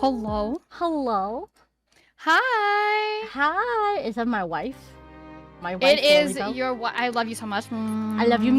Hello. Hello. Hi. Hi. Is that my wife? My wife. It is Lolita? your. I love you so much. I love you.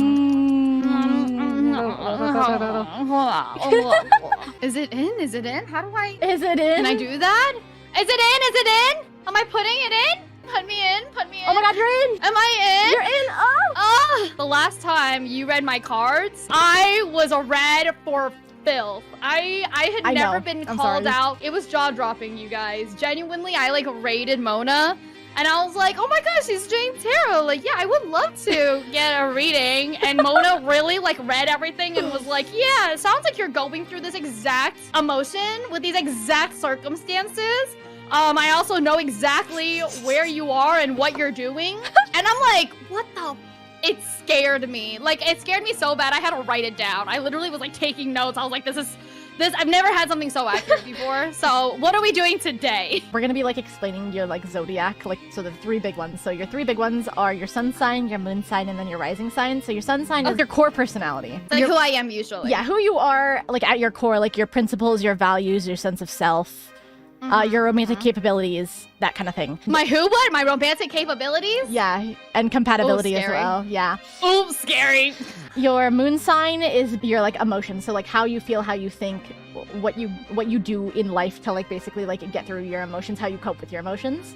Is it in? Is it in? How do I? Is it in? Can I do that? Is it in? Is it in? Am I putting it in? Put me in. Put me in. Oh my God, you're in. Am I in? You're in. Oh. Oh. The last time you read my cards, I was a red for filth. I had never been called out. It was jaw-dropping, you guys. Genuinely, I like rated Mona. And I was like, oh my gosh, she's Jane Tarot. Like, yeah, I would love to get a reading. And Mona really like read everything and was like, yeah, it sounds like you're going through this exact emotion with these exact circumstances. I also know exactly where you are and what you're doing. And I'm like, what the? It scared me. Like, it scared me so bad I had to write it down. I literally was like taking notes. I was like, this, I've never had something so accurate before. So what are we doing today? We're gonna be like explaining your like zodiac, like so the three big ones. So your three big ones are your sun sign, your moon sign, and then your rising sign. So your sun sign is your core personality. Like who I am usually. Yeah, who you are, like at your core, like your principles, your values, your sense of self, your romantic capabilities, that kind of thing. My who? What? My romantic capabilities? Yeah, and compatibility as well. Yeah. Ooh, scary. Your moon sign is your like emotions, so like how you feel, how you think, what you do in life to like basically like get through your emotions, how you cope with your emotions.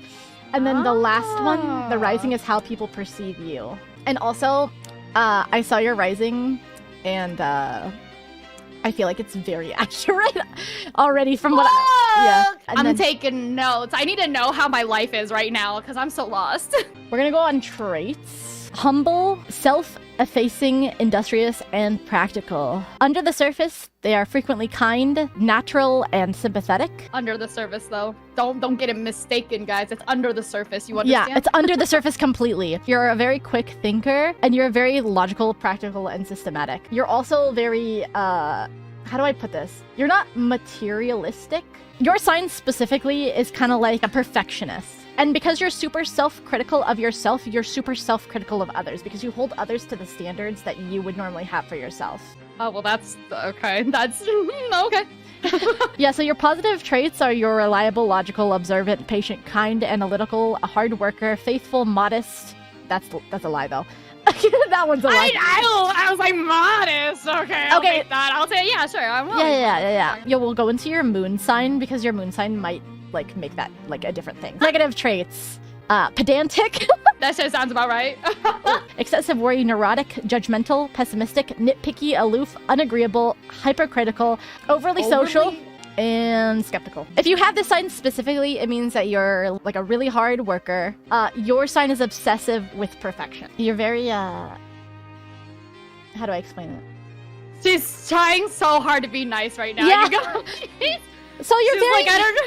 And then the last one, the rising, is how people perceive you. And also, I saw your rising, and I feel like it's very accurate already from what I'm taking notes. I need to know how my life is right now because I'm so lost. We're gonna go on traits. Humble, self-effacing, industrious, and practical. Under the surface, they are frequently kind, natural, and sympathetic. Under the surface, though. Don't get it mistaken, guys. It's under the surface. You understand? Yeah, it's under the surface completely. You're a very quick thinker, and you're very logical, practical, and systematic. You're also very, how do I put this? You're not materialistic. Your sign specifically is kind of like a perfectionist. And because you're super self-critical of yourself, you're super self-critical of others because you hold others to the standards that you would normally have for yourself. Oh, well, that's okay. That's okay. Yeah, so your positive traits are you're reliable, logical, observant, patient, kind, analytical, a hard worker, faithful, modest. That's a lie, though. That one's a lie. I was like, modest. Okay, I'll take that. I'll say, yeah, sure. I'm willing. Yeah. We'll go into your moon sign because your moon sign might like make that like a different thing. Negative traits. Pedantic. That shit sounds about right. Excessive worry, neurotic, judgmental, pessimistic, nitpicky, aloof, unagreeable, hypercritical, overly social, and skeptical. If you have this sign specifically, it means that you're like a really hard worker. Your sign is obsessive with perfection. You're very, how do I explain it? She's trying so hard to be nice right now. Yeah. You guys. So you're very like, I don't know.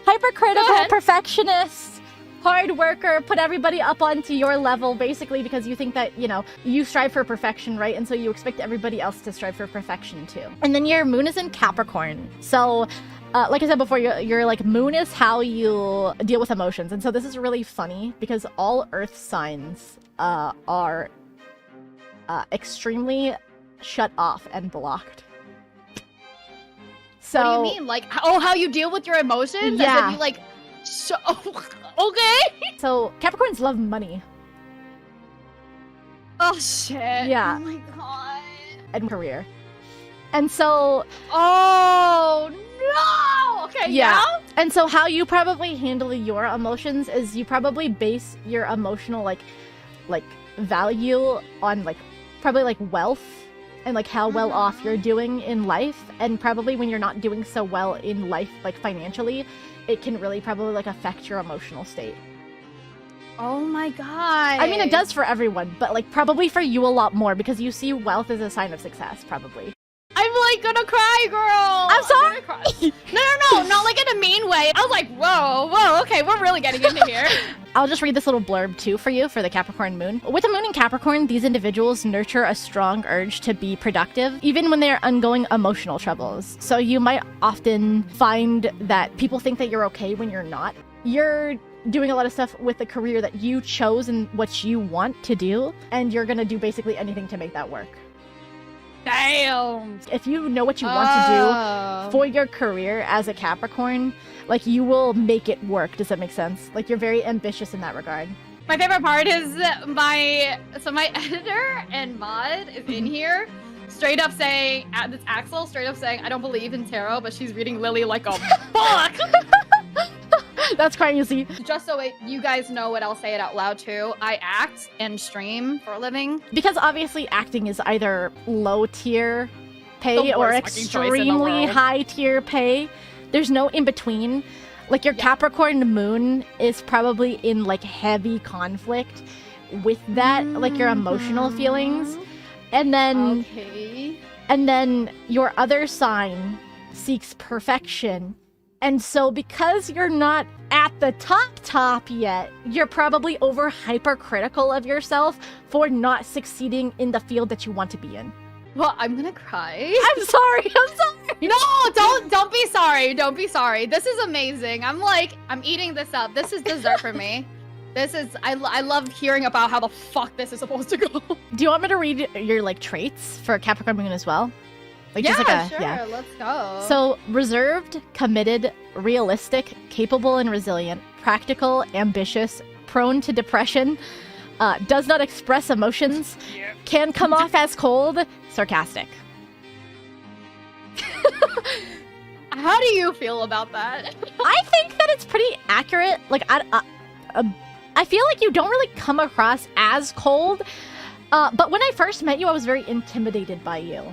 Hypercritical, perfectionist, hard worker, put everybody up onto your level basically because you think that, you know, you strive for perfection, right? And so you expect everybody else to strive for perfection too. And then your moon is in Capricorn. So like I said before, your like moon is how you deal with emotions. And so this is really funny because all earth signs are extremely shut off and blocked. So, what do you mean? Like, how you deal with your emotions? Yeah. As if you like, okay. So Capricorns love money. Oh shit. Yeah. Oh my god. And career. And so... Oh no! Okay, yeah. And so how you probably handle your emotions is you probably base your emotional like value on like probably like wealth and like how well off you're doing in life. And probably when you're not doing so well in life like financially, it can really probably like affect your emotional state. Oh my god. I mean, it does for everyone, but like probably for you a lot more because you see wealth as a sign of success, probably. I'm like gonna cry, girl. I'm sorry. Cry. No, not like in a mean way. I was like, whoa, okay, we're really getting into here. I'll just read this little blurb too for you for the Capricorn moon. With the moon in Capricorn, these individuals nurture a strong urge to be productive, even when they're undergoing emotional troubles. So you might often find that people think that you're okay when you're not. You're doing a lot of stuff with the career that you chose and what you want to do, and you're gonna do basically anything to make that work. Damn. If you know what you want to do for your career as a Capricorn, like, you will make it work. Does that make sense? Like, you're very ambitious in that regard. My favorite part is my editor and mod is in here, straight up saying, this Axel straight up saying, I don't believe in tarot, but she's reading Lily like a fuck. That's crazy. Just so you guys know what I'll say it out loud too, I act and stream for a living. Because obviously acting is either low tier pay or extremely high tier pay. There's no in between. Like, your Capricorn moon is probably in like heavy conflict with that, like your emotional feelings. And then and then your other sign seeks perfection. And so because you're not at the top yet, you're probably over hypercritical of yourself for not succeeding in the field that you want to be in. Well, I'm gonna cry. I'm sorry. No, don't be sorry. Don't be sorry. This is amazing. I'm eating this up. This is dessert for me. This is, I love hearing about how the fuck this is supposed to go. Do you want me to read your, like, traits for Capricorn moon as well? Like, yeah, just like sure. Yeah. Let's go. So, reserved, committed, realistic, capable and resilient, practical, ambitious, prone to depression, does not express emotions, can come off as cold, sarcastic. How do you feel about that? I think that it's pretty accurate. Like, I feel like you don't really come across as cold, but when I first met you, I was very intimidated by you.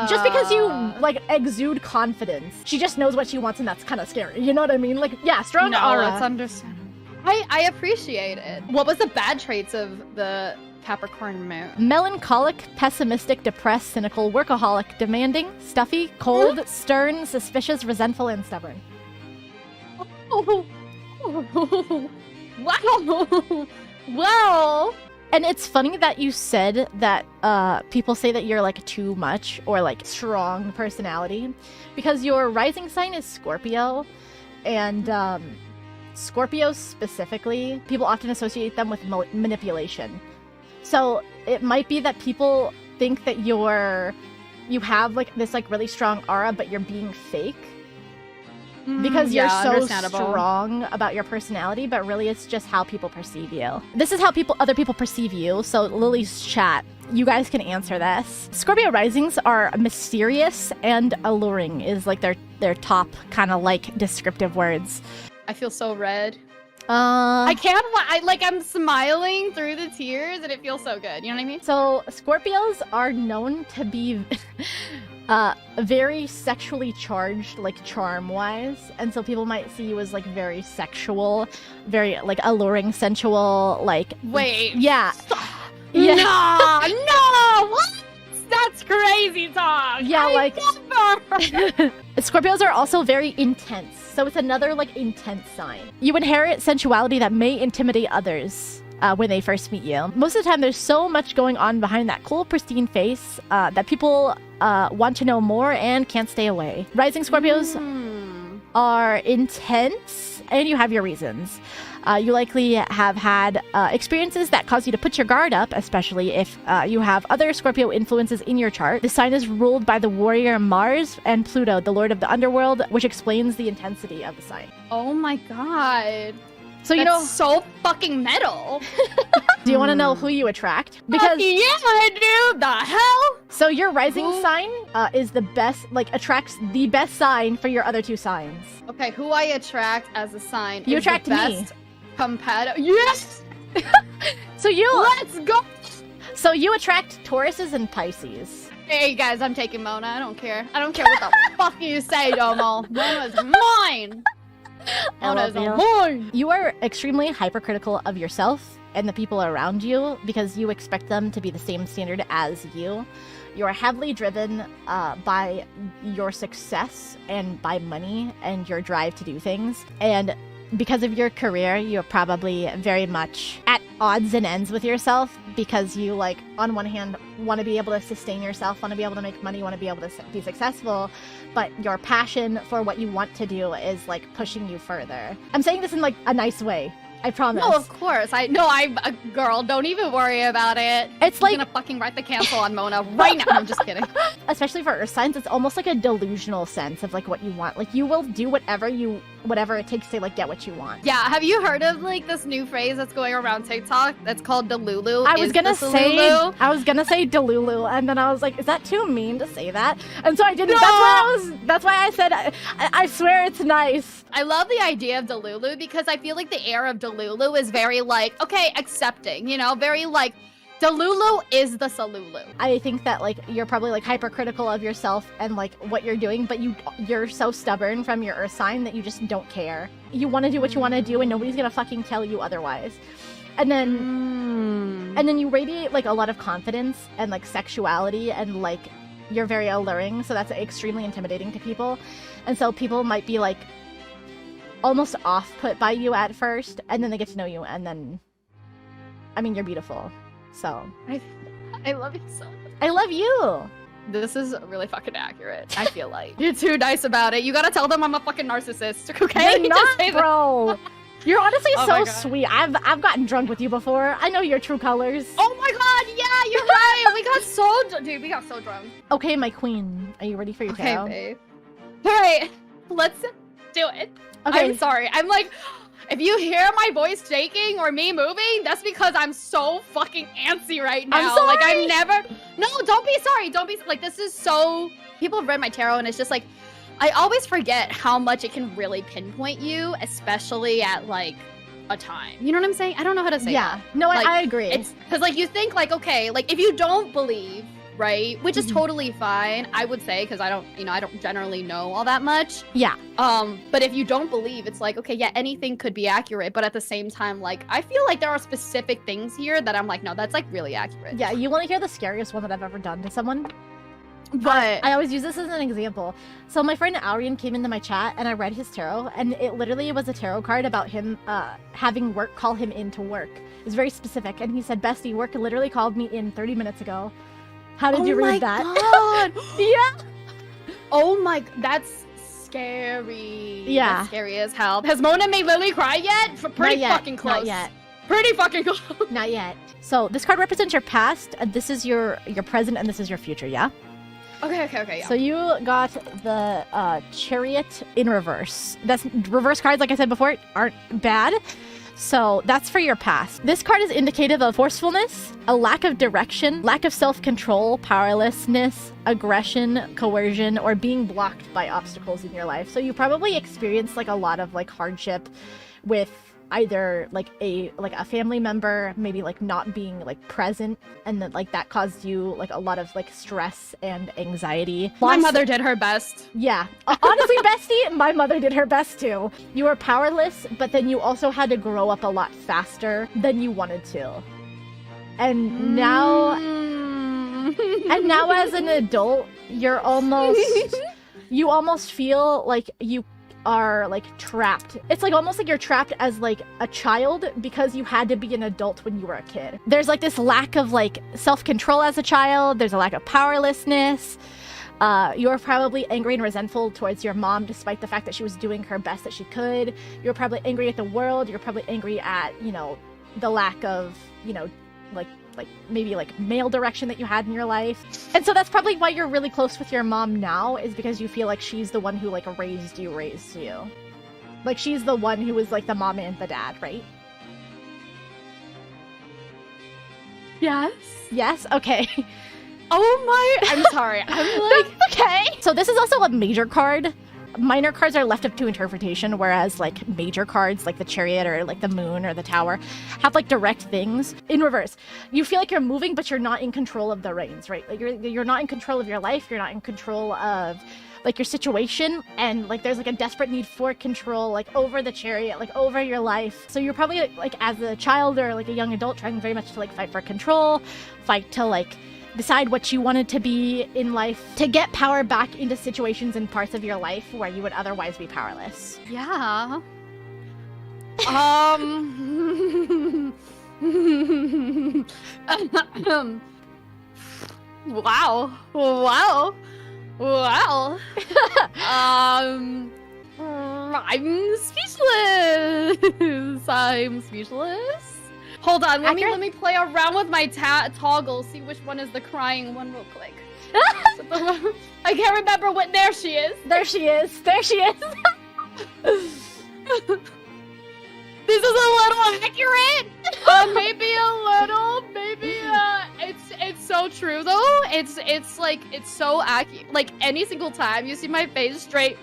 Just because you, like, exude confidence. She just knows what she wants, and that's kind of scary. You know what I mean? Like, yeah, strong aura. That's understandable. I appreciate it. What was the bad traits of the Capricorn moon? Melancholic, pessimistic, depressed, cynical, workaholic, demanding, stuffy, cold, stern, suspicious, resentful, and stubborn. Wow. Well. And it's funny that you said that people say that you're, like, too much or, like, strong personality, because your rising sign is Scorpio, and Scorpios specifically, people often associate them with manipulation. So it might be that people think that you have, like, this, like, really strong aura, but you're being fake. Because you're so strong about your personality, but really it's just how people perceive you. This is how other people perceive you. So Lily's chat, you guys can answer this. Scorpio risings are mysterious and alluring is, like, their top kind of, like, descriptive words. I feel so red. I'm smiling through the tears and it feels so good. You know what I mean? So Scorpios are known to be very sexually charged, like, charm-wise. And so people might see you as, like, very sexual, very, like, alluring, sensual, like... Wait. Yeah. Yeah. No! What? That's crazy talk! Yeah, like... Never. Scorpios are also very intense. So it's another, like, intense sign. You inherit sensuality that may intimidate others when they first meet you. Most of the time, there's so much going on behind that cool, pristine face that people want to know more and can't stay away. Rising Scorpios are intense, and you have your reasons. You likely have had experiences that cause you to put your guard up, especially if you have other Scorpio influences in your chart. The sign is ruled by the warrior Mars and Pluto, the lord of the underworld, which explains the intensity of the sign. Oh my god. So you know, so fucking metal. Do you want to know who you attract? Because yeah, I do. The hell? So your rising sign is the best, like, attracts the best sign for your other two signs. Okay, who I attract as a sign? You is attract the best compatible. Yes. So you. Let's go. So you attract Tauruses and Pisces. Hey guys, I'm taking Mona. I don't care. I don't care what the fuck you say, Domo. Mona's mine. You are extremely hypercritical of yourself and the people around you because you expect them to be the same standard as you. You are heavily driven by your success and by money and your drive to do things. And because of your career, you're probably very much at odds and ends with yourself because you, like, on one hand, want to be able to sustain yourself, want to be able to make money, want to be able to be successful, but your passion for what you want to do is, like, pushing you further. I'm saying this in, like, a nice way. I promise. No, of course. Girl, don't even worry about it. It's like... I'm gonna fucking write the cancel on Mona right now. I'm just kidding. Especially for earth signs, it's almost like a delusional sense of like what you want. Like you will do whatever it takes to like get what you want. Yeah, have you heard of like this new phrase that's going around TikTok that's called Delulu? I was gonna say Delulu, and then I was like, is that too mean to say that? And so I didn't. No! That's why I said I swear it's nice. I love the idea of Delulu because I feel like the air of Delulu is very like, okay, accepting, you know, very like, Delulu is the Salulu. I think that like you're probably like hypercritical of yourself and like what you're doing, but you're so stubborn from your earth sign that you just don't care. You want to do what you want to do and nobody's gonna fucking tell you otherwise. And then you radiate like a lot of confidence and like sexuality and like you're very alluring, so that's extremely intimidating to people. And so people might be like almost off-put by you at first, and then they get to know you, and then I mean, you're beautiful. So I love you so much. I love you. This is really fucking accurate. I feel like you're too nice about it. You gotta tell them I'm a fucking narcissist, okay? You're not, bro. You're honestly so my sweet. I've gotten drunk with you before. I know your true colors. Oh my god, yeah, you're right. We got so drunk. Okay, my queen. Are you ready for your tarot? Okay, babe. All right, let's do it. Okay. I'm sorry. I'm like, if you hear my voice shaking or me moving, that's because I'm so fucking antsy right now. I'm sorry. Like I'm never. No, don't be sorry. Don't be like. This is so. People have read my tarot, and it's just like, I always forget how much it can really pinpoint you, especially at like a time. You know what I'm saying? I don't know how to say. Yeah. That. No, like, I agree. It's because like you think like, okay, like if you don't believe. Right, which is totally fine, I would say, because I don't generally know all that much. Yeah. But if you don't believe, it's like, okay, yeah, anything could be accurate, but at the same time, like, I feel like there are specific things here that I'm like, no, that's like really accurate. Yeah, you want to hear the scariest one that I've ever done to someone? But I always use this as an example. So my friend Aurian came into my chat and I read his tarot, and it literally was a tarot card about him having work call him in to work. It was very specific, and he said, "Bestie, work literally called me in 30 minutes ago." How did you read that? Oh my god! Yeah. Oh my, that's scary. Yeah. That's scary as hell. Has Mona made Lily cry yet? Pretty fucking close. Not yet. Pretty fucking close. Not yet. So this card represents your past, and this is your present, and this is your future. Yeah. Okay. Yeah. So you got the Chariot in reverse. That's reverse cards, like I said before, aren't bad. So that's for your past. This card is indicative of forcefulness, a lack of direction, lack of self-control, powerlessness, aggression, coercion, or being blocked by obstacles in your life. So you probably experienced like a lot of like hardship with either like a family member maybe like not being like present, and then like that caused you like a lot of like stress and anxiety. My mother did her best. Yeah, honestly, bestie, my mother did her best too. You were powerless, but then you also had to grow up a lot faster than you wanted to, and now as an adult, you almost feel like you are like trapped. It's like almost like you're trapped as like a child because you had to be an adult when you were a kid. There's like this lack of like self-control as a child. There's a lack of powerlessness. You're probably angry and resentful towards your mom despite the fact that she was doing her best that she could. You're probably angry at the world. You're probably angry at, you know, the lack of, you know, like maybe like male direction that you had in your life. And so that's probably why you're really close with your mom now, is because you feel like she's the one who like raised you. Like she's the one who was like the mom and the dad, right? Yes. Yes? Okay. Oh my, I'm sorry. I'm like, okay. So this is also a major card. Minor cards are left up to interpretation, whereas like major cards like the Chariot or like the Moon or the Tower have like direct things. In reverse, you feel like you're moving but you're not in control of the reins, right? Like you're not in control of your life, you're not in control of like your situation, and like there's like a desperate need for control like over the Chariot, like over your life. So you're probably like as a child or like a young adult trying very much to like fight for control, fight to like decide what you wanted to be in life, to get power back into situations and parts of your life where you would otherwise be powerless. Yeah. Wow. I'm speechless. I'm speechless. Hold on, let me play around with my toggle, see which one is the crying one real quick. I can't remember what. There she is. There she is. There she is. This is a little accurate. Maybe a little. Maybe. It's so true though. It's like it's so accurate. Like any single time you see my face straight,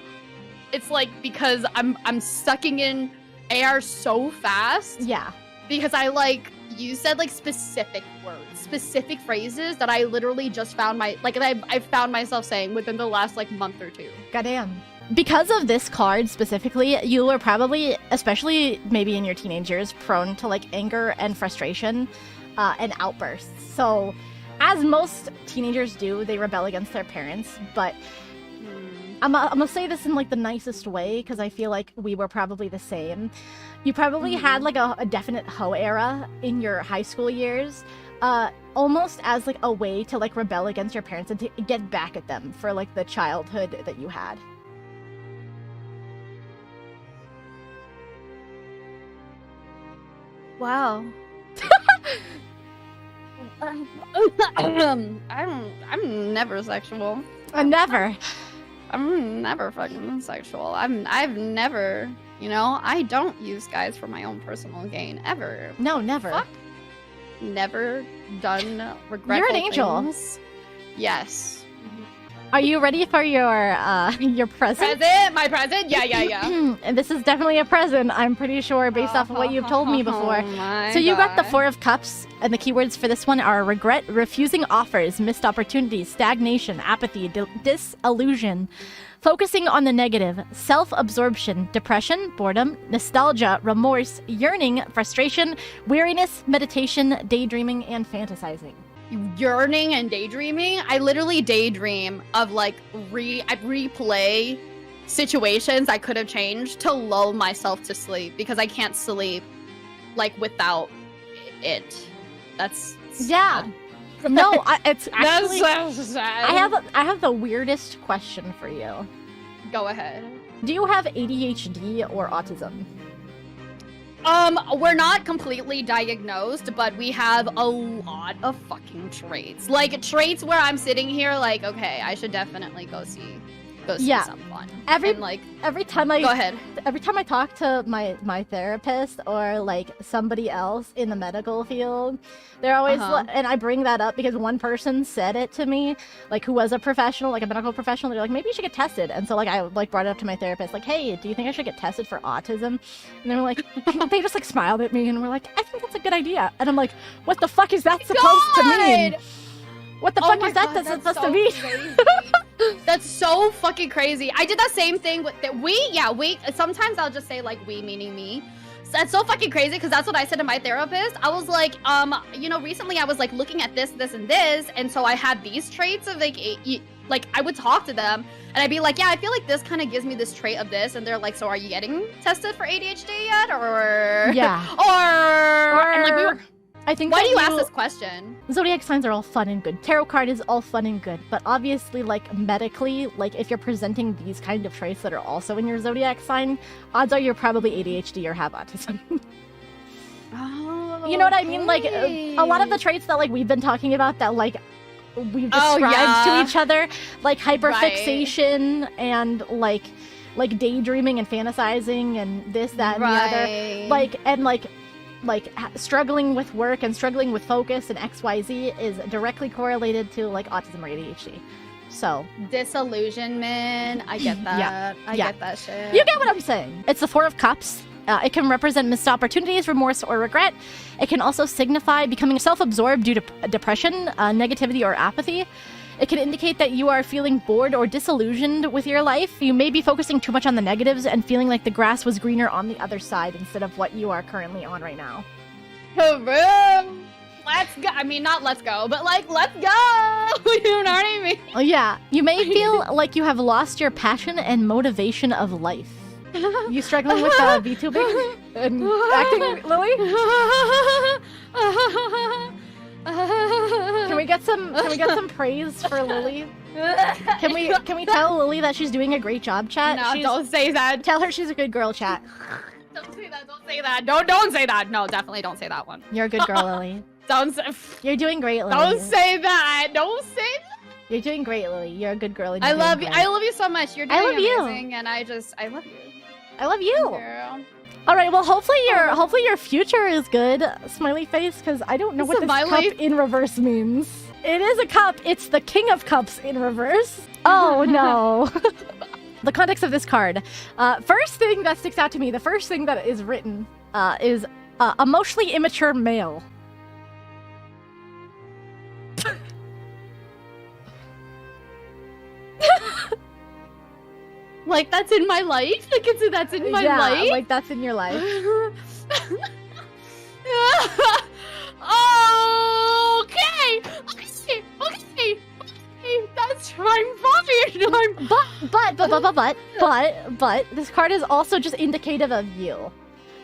it's like because I'm sucking in air so fast. Yeah. Because you said like specific words, specific phrases that I literally just found I found myself saying within the last like month or two. Goddamn. Because of this card specifically, you were probably, especially maybe in your teenage years, prone to like anger and frustration and outbursts. So, as most teenagers do, they rebel against their parents. But I'm gonna say this in like the nicest way because I feel like we were probably the same. You probably had like a definite hoe era in your high school years, almost as like a way to like rebel against your parents and to get back at them for like the childhood that you had. Wow. I'm never sexual. Never. I'm never fucking sexual. I've never, I don't use guys for my own personal gain ever. No, never. Fuck. Never done regretful You're an angel. things. Yes. Are you ready for your present? My present? Yeah. And this is definitely a present, I'm pretty sure, based off of what you've told me before. So you got the Four of Cups, and the keywords for this one are regret, refusing offers, missed opportunities, stagnation, apathy, disillusion, focusing on the negative, self-absorption, depression, boredom, nostalgia, remorse, yearning, frustration, weariness, meditation, daydreaming, and fantasizing. Yearning and daydreaming. I literally daydream of like I replay situations I could have changed to lull myself to sleep because I can't sleep like without it. That's yeah. Sad. No, it's actually that's so sad. I have the weirdest question for you. Go ahead. Do you have ADHD or autism? We're not completely diagnosed, but we have a lot of fucking traits. Like, traits where I'm sitting here like, okay, I should definitely go see someone. Go ahead. Every time I talk to my therapist or like somebody else in the medical field, they're always and I bring that up because one person said it to me, like who was a professional, like a medical professional. They're like, maybe you should get tested. And so like I like brought it up to my therapist, like, hey, do you think I should get tested for autism? And they were like, they just like smiled at me and were like, I think that's a good idea. And I'm like, what the fuck is that supposed to mean? What the fuck is that supposed to mean? That's so fucking crazy. I did that same thing with we. Sometimes I'll just say like we, meaning me. That's so fucking crazy because that's what I said to my therapist. I was like, recently I was like looking at this, and this, and so I had these traits of like I would talk to them and I'd be like, yeah, I feel like this kind of gives me this trait of this, and they're like, so are you getting tested for ADHD yet, or yeah, or and like we were. I think. Why do you ask this question? Zodiac signs are all fun and good. Tarot card is all fun and good, but obviously, like medically, like if you're presenting these kind of traits that are also in your zodiac sign, odds are you're probably ADHD or have autism. Oh, you know what I mean? Like a lot of the traits that like we've been talking about that like we've described to each other, like hyperfixation and like daydreaming and fantasizing and this, that, and the other, like struggling with work and struggling with focus and XYZ is directly correlated to like autism or ADHD. So disillusionment, I get that. I get that shit. You get what I'm saying. It's the Four of Cups. It can represent missed opportunities, remorse, or regret. It can also signify becoming self-absorbed due to depression, negativity, or apathy. It can indicate that you are feeling bored or disillusioned with your life. You may be focusing too much on the negatives and feeling like the grass was greener on the other side instead of what you are currently on right now. Let's go. I mean, not let's go, but like, let's go. You know what I mean? Oh, yeah. You may feel like you have lost your passion and motivation of life. You struggling with VTubing and acting, Lily? Can we get some praise for Lily? Can we tell Lily that she's doing a great job, chat? No, don't say that. Tell her she's a good girl, chat. Don't say that. Don't say that. Don't say that. No, definitely don't say that one. You're a good girl, Lily. Don't say. You're doing great, Lily. Don't say that. Don't say that. You're doing great, Lily. You're a good girl. And I love you. I love you so much. You're doing amazing, and I love you. I love you. Girl. All right. Well, hopefully your future is good, smiley face, because I don't know what this cup in reverse means. It is a cup. It's the King of Cups in reverse. Oh no. The context of this card. First thing that sticks out to me, the first thing that is written is emotionally immature male. Like that's in my life? Like that's in my life? Yeah, like that's in your life. Okay. That's fine. But this card is also just indicative of you.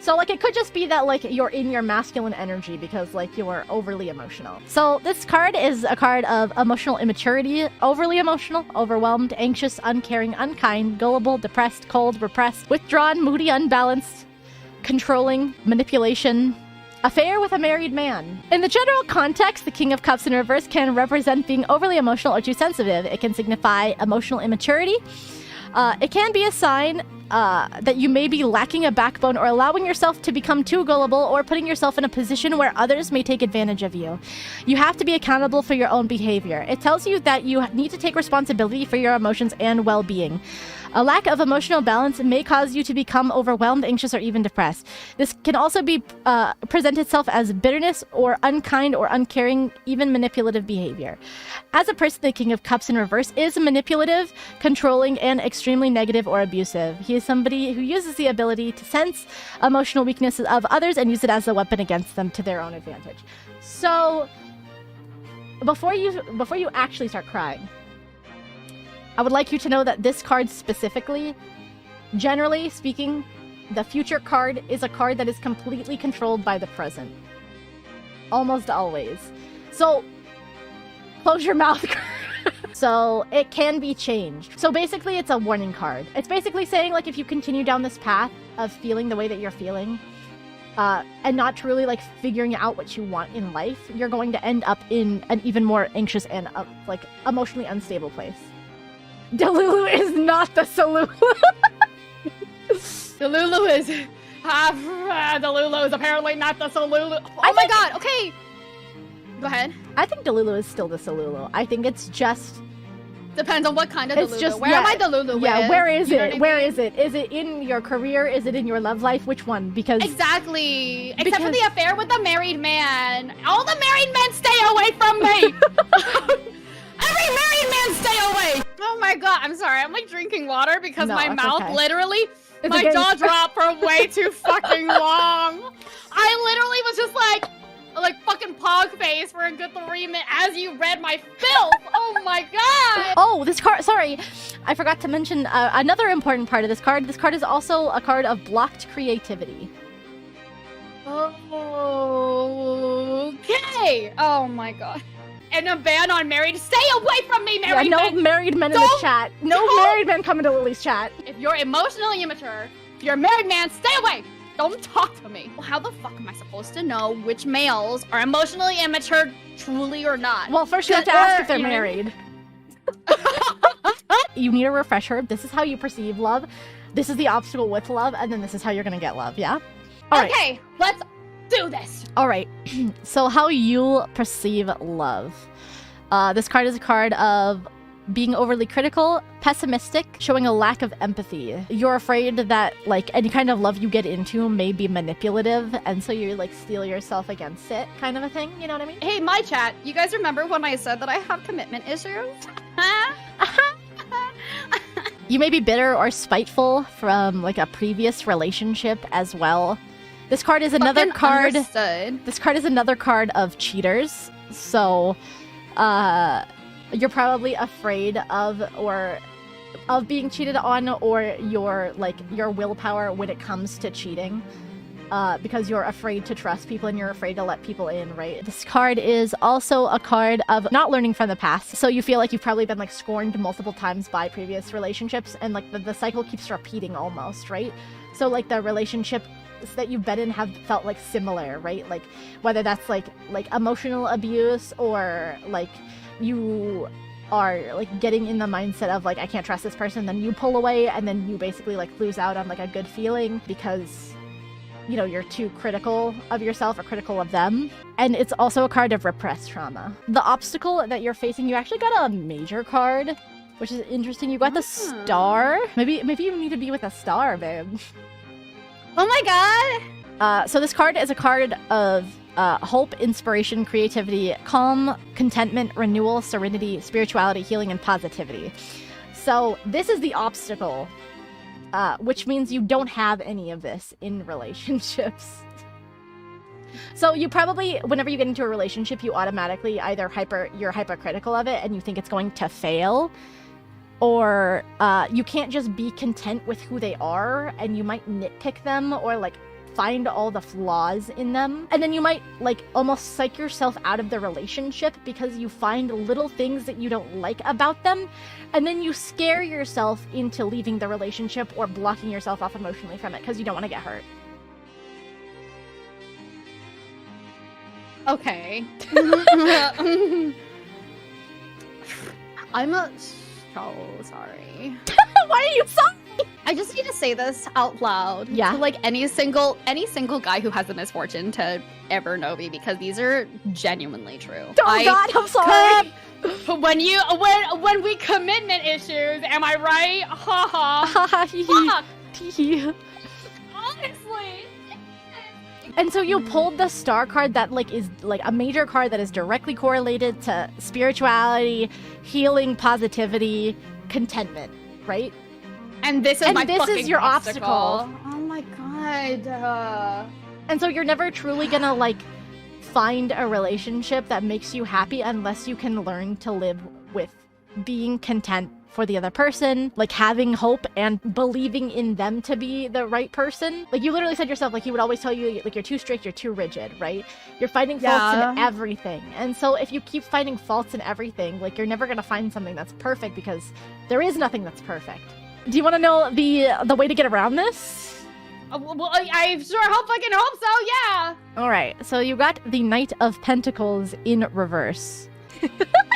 So like it could just be that like you're in your masculine energy because like you are overly emotional. So this card is a card of emotional immaturity, overly emotional, overwhelmed, anxious, uncaring, unkind, gullible, depressed, cold, repressed, withdrawn, moody, unbalanced, controlling, manipulation, affair with a married man. In the general context, the King of Cups in reverse can represent being overly emotional or too sensitive. It can signify emotional immaturity. It can be a sign that you may be lacking a backbone or allowing yourself to become too gullible or putting yourself in a position where others may take advantage of you. You have to be accountable for your own behavior. It tells you that you need to take responsibility for your emotions and well-being. A lack of emotional balance may cause you to become overwhelmed, anxious, or even depressed. This can also be present itself as bitterness or unkind or uncaring, even manipulative behavior. As a person, the King of Cups in reverse is manipulative, controlling, and extremely negative or abusive. He is somebody who uses the ability to sense emotional weaknesses of others and use it as a weapon against them to their own advantage. So, before you actually start crying, I would like you to know that this card specifically, generally speaking, the future card is a card that is completely controlled by the present. Almost always. So, close your mouth. So, it can be changed. So basically, it's a warning card. It's basically saying, like, if you continue down this path of feeling the way that you're feeling, and not truly, like, figuring out what you want in life, you're going to end up in an even more anxious and, like, emotionally unstable place. Delulu is not the Salulu. Delulu is... Delulu is apparently not the Salulu. Oh my god, okay. Go ahead. I think Delulu is still the Salulu. I think it's just... Depends on what kind of Delulu. Where am I Delulu with? Yeah, where is it? Where is it? Is it in your career? Is it in your love life? Which one? Because... Exactly. Except for the affair with the married man. All the married men stay away from me! Every married man stay away! Oh my god, I'm sorry. I'm like drinking water because my mouth literally... my jaw dropped for way too fucking long. I literally was just like fucking pog face for a good 3 minutes as you read my filth. Oh my god. Oh, this card, sorry. I forgot to mention another important part of this card. This card is also a card of blocked creativity. Oh, okay. Oh my god. And a ban on married. Stay away from me, married men! No married men in the chat. No married men come into Lily's chat. If you're emotionally immature, you're a married man, stay away! Don't talk to me. How the fuck am I supposed to know which males are emotionally immature truly or not? Well, first you have to ask if they're married. You need a refresher. This is how you perceive love. This is the obstacle with love, and then this is how you're gonna get love, yeah? Okay, let's do this. All right. So how you perceive love. This card is a card of being overly critical, pessimistic, showing a lack of empathy. You're afraid that like any kind of love you get into may be manipulative, and so you like steel yourself against it, kind of a thing. You know what I mean? Hey, my chat. You guys remember when I said that I have commitment issues? You may be bitter or spiteful from like a previous relationship as well. This card is another card. Understood. This card is another card of cheaters. So, you're probably afraid of being cheated on, or your willpower when it comes to cheating. because you're afraid to trust people and you're afraid to let people in, right? This card is also a card of not learning from the past. So you feel like you've probably been like scorned multiple times by previous relationships, and like the cycle keeps repeating almost, right? So like the relationship that you've been in have felt like similar, right? Like whether that's like emotional abuse, or like you are like getting in the mindset of like, I can't trust this person, then you pull away, and then you basically like lose out on like a good feeling because, you know, you're too critical of yourself or critical of them. And it's also a card of repressed trauma. The obstacle that you're facing, you actually got a major card, which is interesting. You got the star. Maybe you need to be with a star, babe. Oh my god! So this card is a card of hope, inspiration, creativity, calm, contentment, renewal, serenity, spirituality, healing, and positivity. So this is the obstacle, which means you don't have any of this in relationships. So you probably, whenever you get into a relationship, you automatically either you're hypercritical of it and you think it's going to fail, or you can't just be content with who they are, and you might nitpick them or like find all the flaws in them. And then you might like almost psych yourself out of the relationship because you find little things that you don't like about them, and then you scare yourself into leaving the relationship or blocking yourself off emotionally from it because you don't want to get hurt. Okay. I'm so sorry. Why are you sorry? I just need to say this out loud. Yeah. To like any single guy who has the misfortune to ever know me, because these are genuinely true. Oh God, I'm sorry. When we commitment issues, am I right? Ha ha. Ha ha Fuck. Honestly. And so you pulled the star card that like is like a major card that is directly correlated to spirituality, healing, positivity, contentment, right? And this is your obstacle. Oh my god. And so you're never truly gonna like find a relationship that makes you happy unless you can learn to live with being content for the other person, like having hope and believing in them to be the right person. Like you literally said yourself, like he would always tell you like you're too strict, you're too rigid, right? You're finding faults in everything. And so if you keep finding faults in everything, like you're never gonna find something that's perfect because there is nothing that's perfect. Do you want to know the way to get around this? Well, I sure fucking hope so, yeah. All right, so you got the Knight of Pentacles in reverse.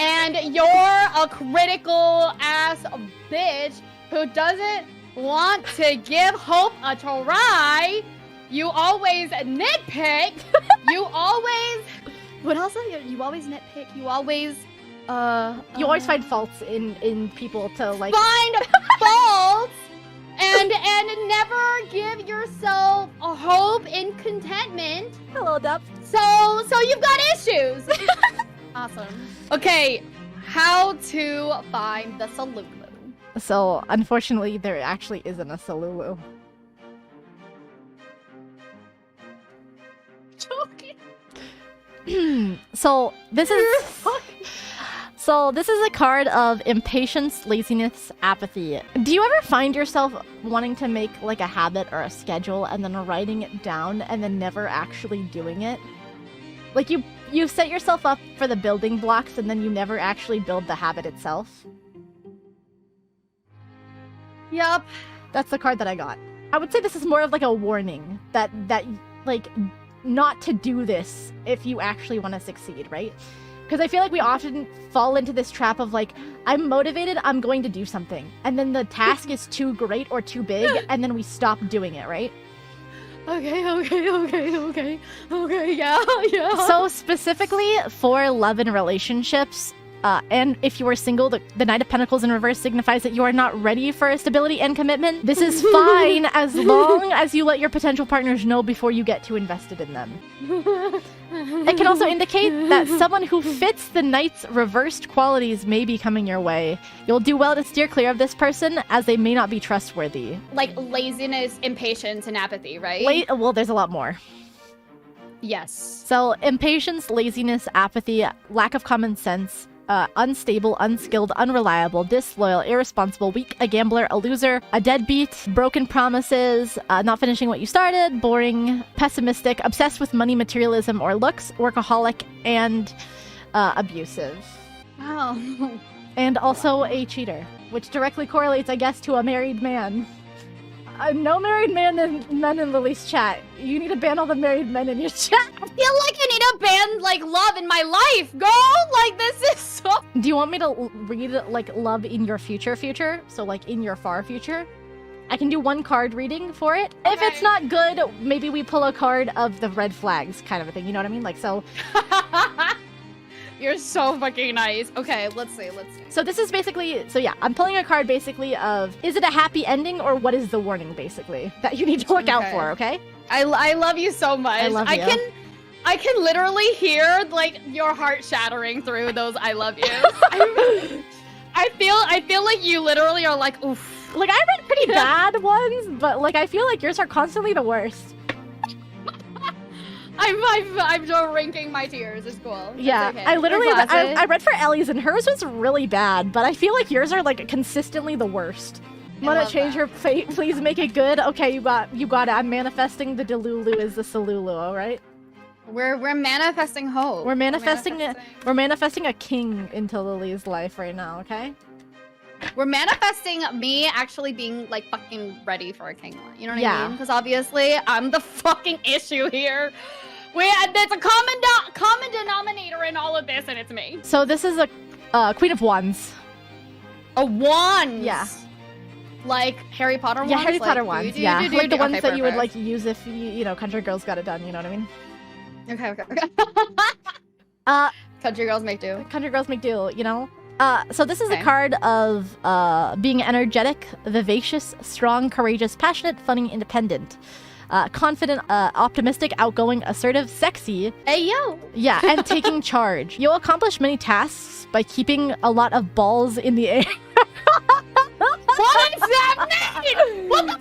And you're a critical ass bitch who doesn't want to give hope a try. You always nitpick. You always... What else? You always nitpick. You always... you always find faults in people to like... Find faults! And never give yourself a hope and contentment. Hello, Dup. So you've got issues. Awesome. Okay, how to find the Salulu. So, unfortunately, there actually isn't a Salulu. Joking. So this is a card of impatience, laziness, apathy. Do you ever find yourself wanting to make like a habit or a schedule and then writing it down and then never actually doing it? Like you set yourself up for the building blocks and then you never actually build the habit itself? Yep. That's the card that I got. I would say this is more of like a warning that like not to do this if you actually want to succeed, right? Because I feel like we often fall into this trap of like, I'm motivated, I'm going to do something. And then the task is too great or too big, and then we stop doing it, right? Okay, yeah. So specifically for love and relationships, and if you are single, the Knight of Pentacles in reverse signifies that you are not ready for stability and commitment. This is fine as long as you let your potential partners know before you get too invested in them. It can also indicate that someone who fits the Knight's reversed qualities may be coming your way. You'll do well to steer clear of this person as they may not be trustworthy. Like laziness, impatience, and apathy, right? Well, there's a lot more. Yes. So impatience, laziness, apathy, lack of common sense, unstable, unskilled, unreliable, disloyal, irresponsible, weak, a gambler, a loser, a deadbeat, broken promises, not finishing what you started, boring, pessimistic, obsessed with money, materialism, or looks, workaholic, and abusive. Wow. And also a cheater, which directly correlates, I guess, to a married man. No married men in Lily's chat. You need to ban all the married men in your chat. I feel like I need to ban, like, love in my life, girl! Like, this is so... Do you want me to read, like, love in your future? So, like, in your far future? I can do one card reading for it. Okay. If it's not good, maybe we pull a card of the red flags kind of a thing. You know what I mean? Like, so... You're so fucking nice. Okay, let's see. So this is basically, so yeah, I'm pulling a card basically of, is it a happy ending or what is the warning basically that you need to look out for, okay? I love you so much. I love you. I can literally hear, like, your heart shattering through those I love you. I feel like you literally are like, oof. Like, I read pretty bad ones, but, like, I feel like yours are constantly the worst. I'm drinking my tears. It's cool. Yeah, okay. I literally I read for Ellie's and hers was really bad, but I feel like yours are like consistently the worst. Want to change your fate? Please make it good. Okay, you got it. I'm manifesting the Delulu is the Salulu. All right. We're manifesting hope. We're manifesting a king into Lily's life right now. Okay. We're manifesting me actually being, like, fucking ready for a king. You know what I mean? Because obviously I'm the fucking issue here. There's a common denominator in all of this, and it's me. So this is a Queen of Wands. A wand? Yeah. Like Harry Potter wands? Yeah, Harry Potter wands, yeah. Like the ones that you would, like, use if you know, Country Girls got it done, you know what I mean? Okay. Country Girls make do. Country Girls make do, you know? So this is a card of being energetic, vivacious, strong, courageous, passionate, funny, independent, confident, optimistic, outgoing, assertive, sexy. Hey, yo! Yeah, and taking charge. You'll accomplish many tasks by keeping a lot of balls in the air. What does that mean? What the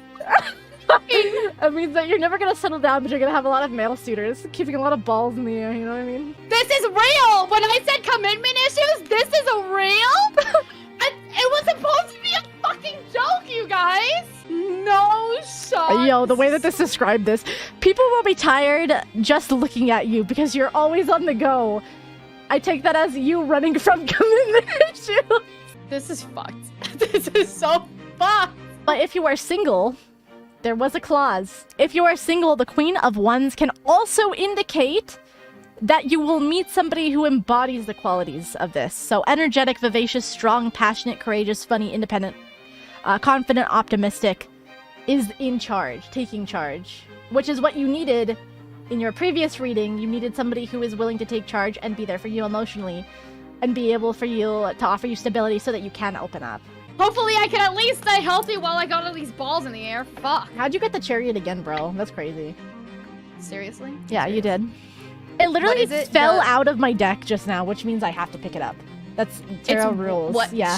It means that you're never gonna settle down, but you're gonna have a lot of male suitors, keeping a lot of balls in the air, you know what I mean? This is real! When I said commitment issues, this is a real? It was supposed to be a fucking joke, you guys! No shots! Yo, the way that this described this, people will be tired just looking at you because you're always on the go. I take that as you running from commitment issues. This is fucked. This is so fucked! But if you are single... There was a clause. If you are single, the Queen of Wands can also indicate that you will meet somebody who embodies the qualities of this. So energetic, vivacious, strong, passionate, courageous, funny, independent, confident, optimistic, is in charge, taking charge, which is what you needed in your previous reading. You needed somebody who is willing to take charge and be there for you emotionally and be able for you to offer you stability so that you can open up. Hopefully I can at least stay healthy while I got all these balls in the air. Fuck. How'd you get the chariot again, bro? That's crazy. Seriously? Yeah, you did. It literally fell out of my deck just now, which means I have to pick it up. That's tarot rules. What? Yeah.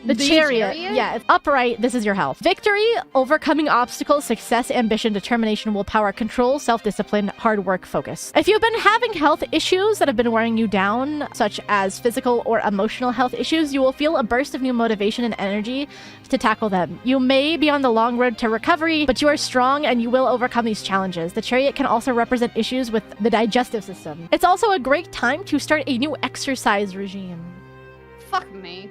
The chariot. Yeah, it's upright. This is your health. Victory, overcoming obstacles, success, ambition, determination, willpower, control, self-discipline, hard work, focus. If you've been having health issues that have been wearing you down, such as physical or emotional health issues, you will feel a burst of new motivation and energy to tackle them. You may be on the long road to recovery, but you are strong and you will overcome these challenges. The chariot can also represent issues with the digestive system. It's also a great time to start a new exercise regime. Fuck me.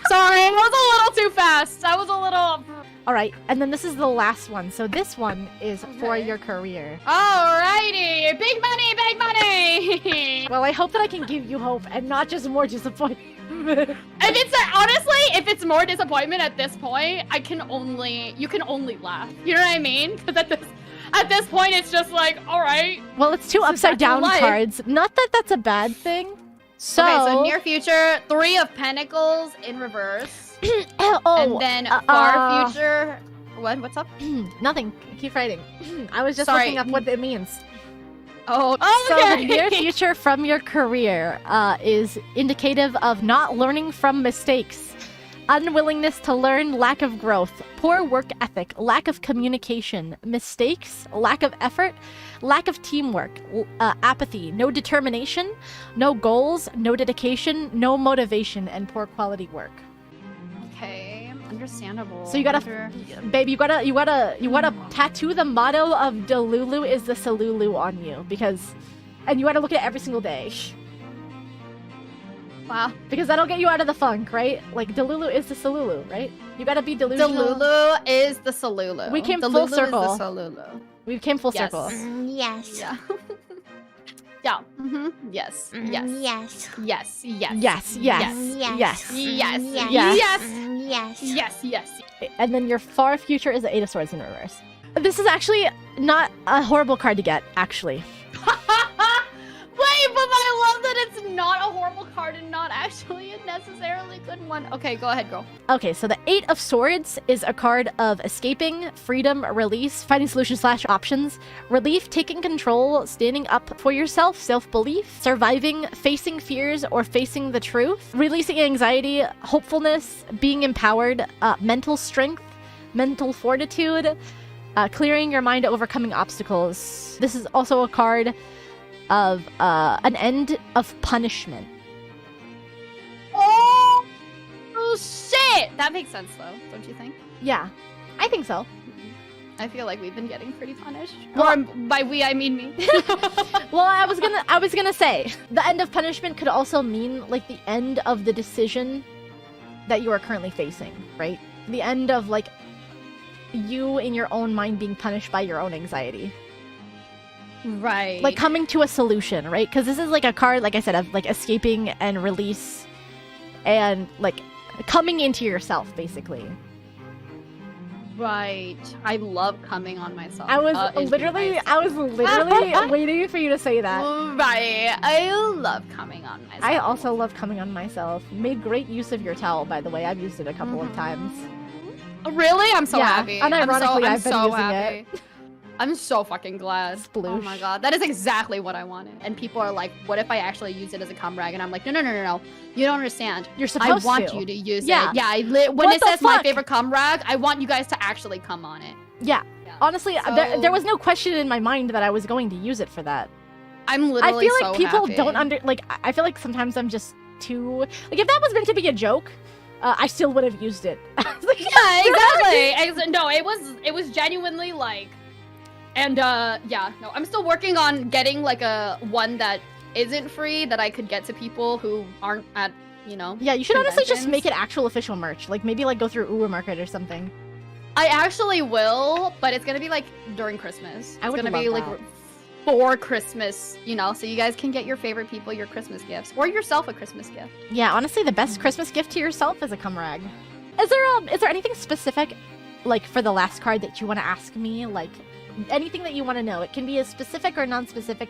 Sorry, I was a little too fast. I was a little... Alright, and then this is the last one. So this one is for your career. Alrighty! Big money, big money! Well, I hope that I can give you hope and not just more disappointment. Honestly, if it's more disappointment at this point, you can only laugh. You know what I mean? Because at this point, it's just like, alright. Well, it's two upside down cards. Not that that's a bad thing. So near future, 3 of Pentacles in reverse. And then far future... What's up? Nothing. Keep writing. I was just looking up what it means. Oh, okay. So the near future from your career is indicative of not learning from mistakes. unwillingness to learn, lack of growth, poor work ethic, lack of communication, mistakes, lack of effort, lack of teamwork, apathy, no determination, no goals, no dedication, no motivation, and poor quality work. Okay, understandable. So you gotta, babe, you gotta tattoo the motto of Delulu is the Salulu on you, and you gotta look at it every single day. Wow. Because that'll get you out of the funk, right? Like, Delulu is the Salulu, right? You gotta be delusional. Delulu is the Salulu. We came Delulu full circle. Is the Salulu. We came full circle. Yes. Yeah. Yeah. Mm-hmm. Yes. Yes. Yes. Yes. Yes. Yes. Yes. Yes. Yes. Yes. Yes. Yes. And then your far future is the Eight of Swords in reverse. This is actually not a horrible card to get, actually. Wait, but I love that it's not a horrible card and not actually a necessarily good one. Okay, go ahead, girl. Okay, so the Eight of Swords is a card of escaping, freedom, release, finding solutions / options, relief, taking control, standing up for yourself, self-belief, surviving, facing fears or facing the truth, releasing anxiety, hopefulness, being empowered, mental strength, mental fortitude, clearing your mind, overcoming obstacles. This is also a card of an end of punishment. Oh shit! That makes sense though, don't you think? Yeah, I think so. I feel like we've been getting pretty punished. Well, or by we, I mean me. Well, I was gonna say the end of punishment could also mean like the end of the decision that you are currently facing, right? The end of like you in your own mind being punished by your own anxiety. Right. Like coming to a solution, right? Because this is like a card, like I said, of like escaping and release and like coming into yourself, basically. Right. I love coming on myself. I was literally waiting for you to say that. Right. I love coming on myself. I also love coming on myself. Made great use of your towel, by the way. I've used it a couple of times. Really? I'm so happy. Unironically, I've been so using happy. it. I'm so fucking glad. Sploosh. Oh my god, that is exactly what I wanted. And people are like, what if I actually use it as a cum rag? And I'm like, no. You don't understand. You're supposed to. I want you to use it. Yeah. When it says my favorite cum rag, I want you guys to actually cum on it. Yeah. Honestly, there was no question in my mind that I was going to use it for that. I'm literally I feel like people happy. don't I feel like sometimes I'm just too... Like, if that was meant to be a joke, I still would have used it. Like, yeah, exactly. No, it was genuinely like... And, I'm still working on getting, like, a one that isn't free that I could get to people who aren't at, Yeah, you should honestly just make it actual official merch. Like, maybe, like, go through Uber Market or something. I actually will, but it's gonna be, like, during Christmas. I would It's gonna be, like, for Christmas, so you guys can get your favorite people your Christmas gifts. Or yourself a Christmas gift. Yeah, honestly, the best Christmas gift to yourself is a cum rag. Is there anything specific, like, for the last card that you want to ask me? Like... anything that you want to know. It can be as specific or non-specific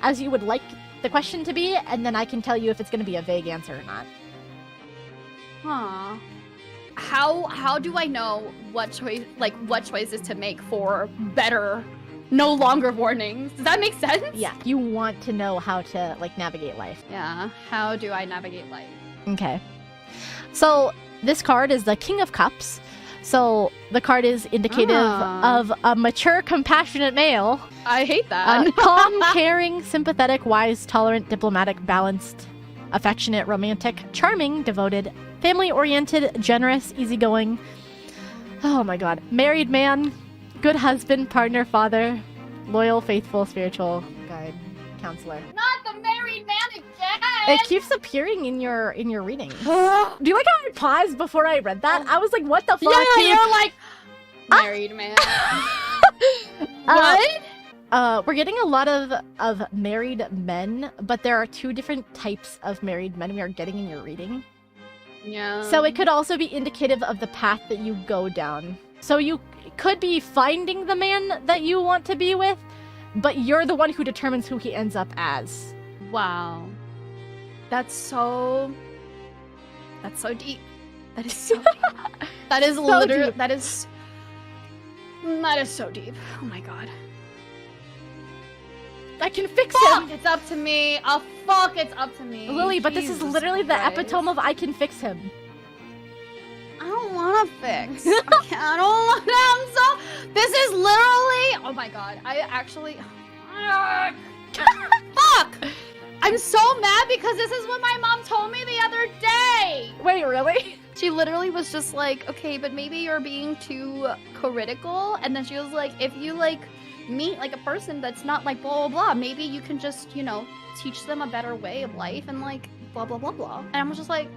as you would like the question to be, and then I can tell you if it's going to be a vague answer or not. Huh. How do I know what choices to make for better, no longer warnings? Does that make sense? Yeah. You want to know how to, like, navigate life. Yeah. How do I navigate life? Okay. So, this card is the King of Cups. So, the card is indicative of a mature, compassionate male. I hate that. Calm, caring, sympathetic, wise, tolerant, diplomatic, balanced, affectionate, romantic, charming, devoted, family-oriented, generous, easygoing. Oh my god. Married man, good husband, partner, father, loyal, faithful, spiritual guide, counselor. Not the married man again! It keeps appearing in your readings. Do you like how I paused before I read that? I was like, what the fuck? Yeah, you're like, married man. What? We're getting a lot of married men, but there are two different types of married men we are getting in your reading. Yeah. So it could also be indicative of the path that you go down. So you could be finding the man that you want to be with, but you're the one who determines who he ends up as. Wow. That's so deep. That is so deep. That is So literally deep. that is so deep. Oh my god. I can fix Fuck, him! it's up to me. Oh fuck, it's up to me. Lily, but this is Jesus literally the Christ. epitome of I can fix him. want to fix. I don't want to. I'm so. This is literally. Oh my god. I actually. Fuck! I'm so mad because this is what my mom told me the other day. Wait, really? She literally was just like, okay, but maybe you're being too critical. And then she was like, if you like meet like a person that's not like blah, blah, blah, maybe you can just, you know, teach them a better way of life and like blah, blah, blah, blah. And I was just like,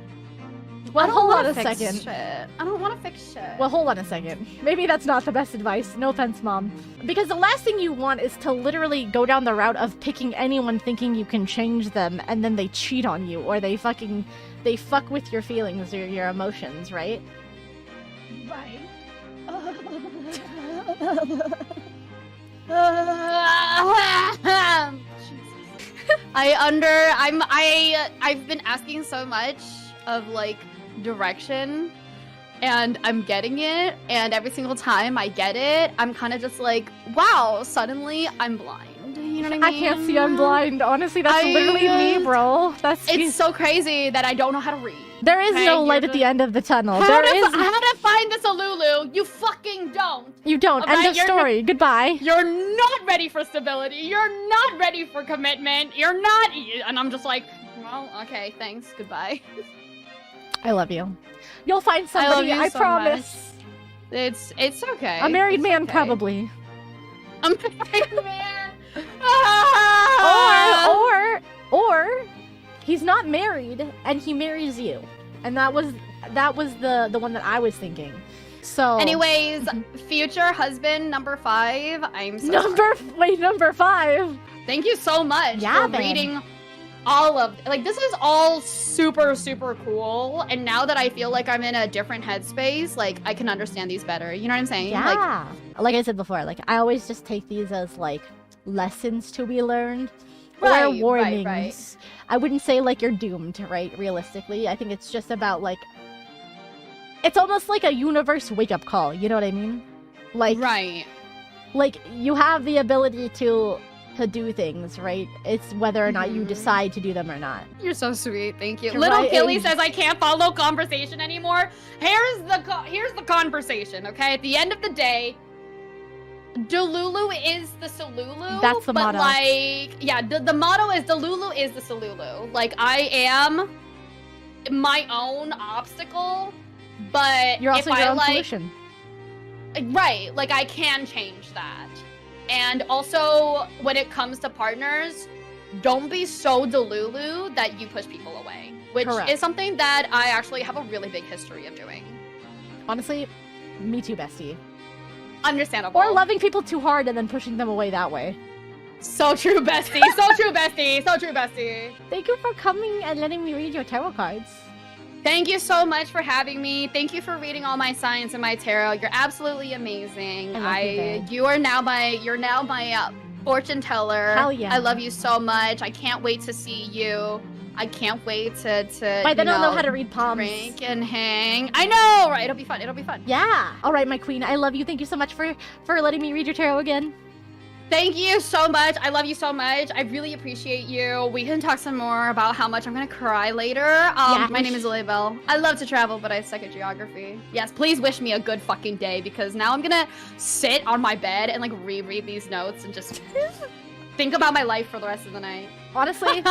well, hold on a second. Shit. I don't want to fix shit. Well, hold on a second. Maybe that's not the best advice. No offense, Mom. Because the last thing you want is to literally go down the route of picking anyone thinking you can change them and then they cheat on you or they fuck with your feelings or your emotions, right? Right. I've been asking so much of like direction and I'm getting it, and every single time I get it, I'm kind of just like, wow, suddenly I'm blind. You know what I mean? I can't see, I'm blind. Honestly, that's literally me, bro. It's so crazy that I don't know how to read. There is no light at the end of the tunnel. How to find this Alulu? You fucking don't. You don't. Okay? End of story. Goodbye. You're not ready for stability. You're not ready for commitment. You're not. And I'm just like, well, okay, thanks. Goodbye. I love you. You'll find somebody. I promise. Much. It's okay. A married man, okay. Probably. A married man. Or he's not married and he marries you, and that was the one that I was thinking. So, anyways, future husband number 5. I'm so sorry. Number 5. Thank you so much for reading all of this is all super super cool, and now that I feel like I'm in a different headspace, like I can understand these better. You know what I'm saying? Yeah. Like I said before, like I always just take these as like lessons to be learned. Or warnings. Right. I wouldn't say like you're doomed, right? Realistically, I think it's just about like it's almost like a universe wake-up call, you know what I mean? Like like you have the ability to do things, right? It's whether or not you decide to do them or not. You're so sweet, thank you. Little Killy says I can't follow conversation anymore. Here's the conversation, okay? At the end of the day, Delulu is the Salulu. That's the motto. Like, yeah, the motto is Delulu is the Salulu. Like, I am my own obstacle, but you're also if your I own like, solution. Right, like I can change that. And also, when it comes to partners, don't be so Delulu that you push people away, which is something that I actually have a really big history of doing. Honestly, me too, bestie. Understandable. Or loving people too hard and then pushing them away that way. So true, bestie. So true, bestie. So true, bestie. Thank you for coming and letting me read your tarot cards. Thank you so much for having me. Thank you for reading all my signs and my tarot. You're absolutely amazing. You're now my fortune teller. Hell yeah. I love you so much. I can't wait to see you. I can't wait to by then I'll know how to read palms. Drink and hang. I know, right? It'll be fun. It'll be fun. Yeah. All right, my queen. I love you. Thank you so much for letting me read your tarot again. Thank you so much. I love you so much. I really appreciate you. We can talk some more about how much I'm gonna cry later. My name is Lilybell. I love to travel, but I suck at geography. Yes, please wish me a good fucking day, because now I'm gonna sit on my bed and like reread these notes and just think about my life for the rest of the night. Honestly,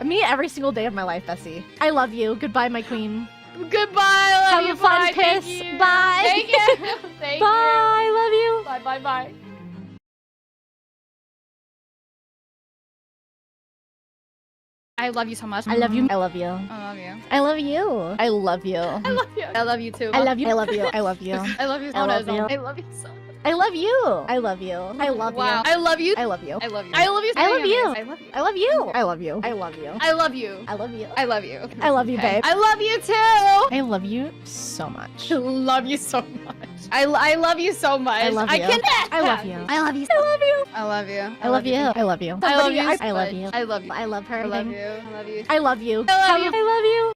me every single day of my life, Bessie. I love you. Goodbye, my queen. Goodbye. I love you. Have a fun piss. Bye. Thank you. Thank you. Bye. Love you. Bye. Bye. Bye. I love you so much. I love you. I love you. I love you. I love you. I love you. I love you. I love you too. I love you. I love you. I love you. I love you so much. I love you so much. I love you. I love you. I love you. I love you. I love you. I love you. I love you. I love you. I love you. I love you. I love you. I love you. I love you. I love you. I love you. I love you, babe. I love you too. I love you so much. I love you so much. I love you so much. I love you. I can't. I love you. I love you. I love you. I love you. I love you. I love you. I love you. I love you. I love you. I love her. I love you. I love you. I love you. I love you. I love you.